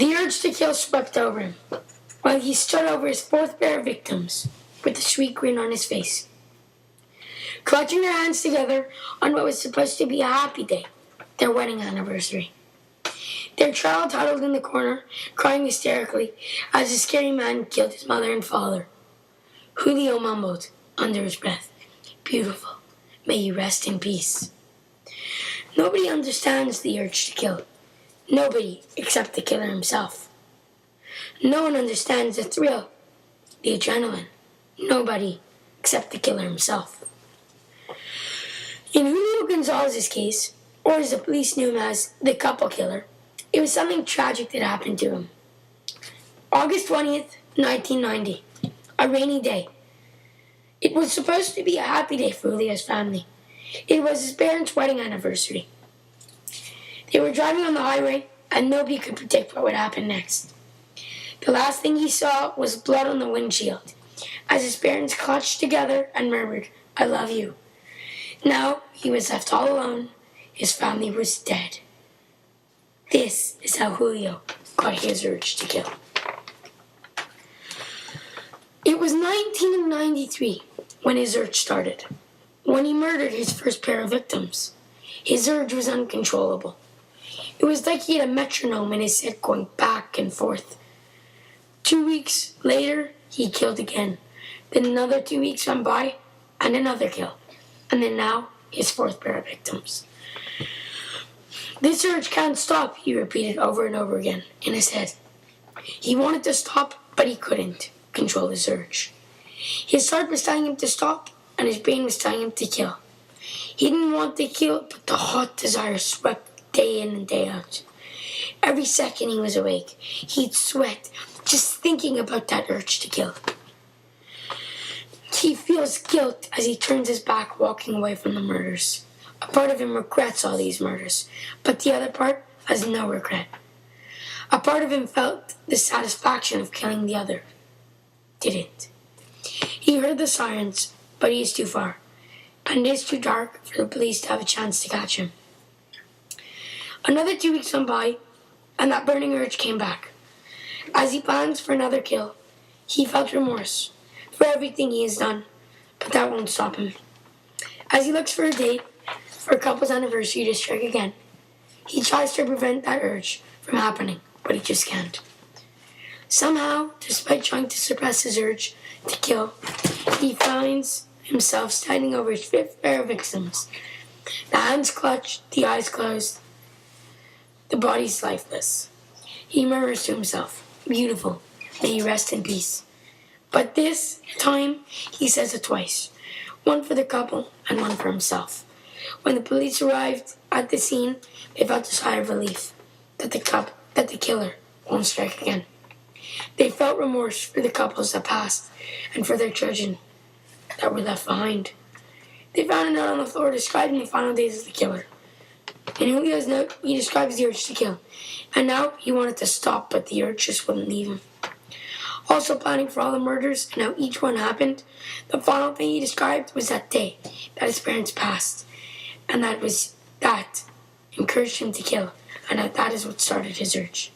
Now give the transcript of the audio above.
The urge to kill swept over him, while he stood over his fourth pair of victims, with a sweet grin on his face. Clutching their hands together on what was supposed to be a happy day, their wedding anniversary. Their child huddled in the corner, crying hysterically as a scary man killed his mother and father. Julio mumbled, under his breath, "Beautiful, may you rest in peace." Nobody understands the urge to kill. Nobody except the killer himself. No one understands the thrill, the adrenaline. Nobody except the killer himself. In Julio Gonzalez's case, or as the police knew him as the couple killer, it was something tragic that happened to him. August 20th, 1990, a rainy day. It was supposed to be a happy day for Julio's family. It was his parents' wedding anniversary. They were driving on the highway, and nobody could predict what would happen next. The last thing he saw was blood on the windshield, as his parents clutched together and murmured, "I love you." Now he was left all alone. His family was dead. This is how Julio got his urge to kill. It was 1993 when his urge started, when he murdered his first pair of victims. His urge was uncontrollable. It was like he had a metronome in his head going back and forth. 2 weeks later, he killed again. Then another 2 weeks went by, and another kill. And then now, his fourth pair of victims. "This urge can't stop," he repeated over and over again in his head. He wanted to stop, but he couldn't control his urge. His heart was telling him to stop, and his brain was telling him to kill. He didn't want to kill, but the hot desire swept day in and day out. Every second he was awake, he'd sweat just thinking about that urge to kill. He feels guilt as he turns his back walking away from the murders. A part of him regrets all these murders, but the other part has no regret. A part of him felt the satisfaction of killing the other. Didn't. He heard the sirens, but he is too far, and it is too dark for the police to have a chance to catch him. Another 2 weeks went by, and that burning urge came back. As he plans for another kill, he felt remorse for everything he has done, but that won't stop him. As he looks for a date for a couple's anniversary to strike again, he tries to prevent that urge from happening, but he just can't. Somehow, despite trying to suppress his urge to kill, he finds himself standing over his fifth pair of victims. The hands clutched, the eyes closed, the body's lifeless. He murmurs to himself, "Beautiful, may you rest in peace." But this time, he says it twice, one for the couple and one for himself. When the police arrived at the scene, they felt a sigh of relief that the killer won't strike again. They felt remorse for the couples that passed and for their children that were left behind. They found a note on the floor describing the final days of the killer. In Julio's note, he describes the urge to kill, and now he wanted to stop, but the urge just wouldn't leave him. Also planning for all the murders and how each one happened, the final thing he described was that day that his parents passed, and that encouraged him to kill, and that is what started his urge.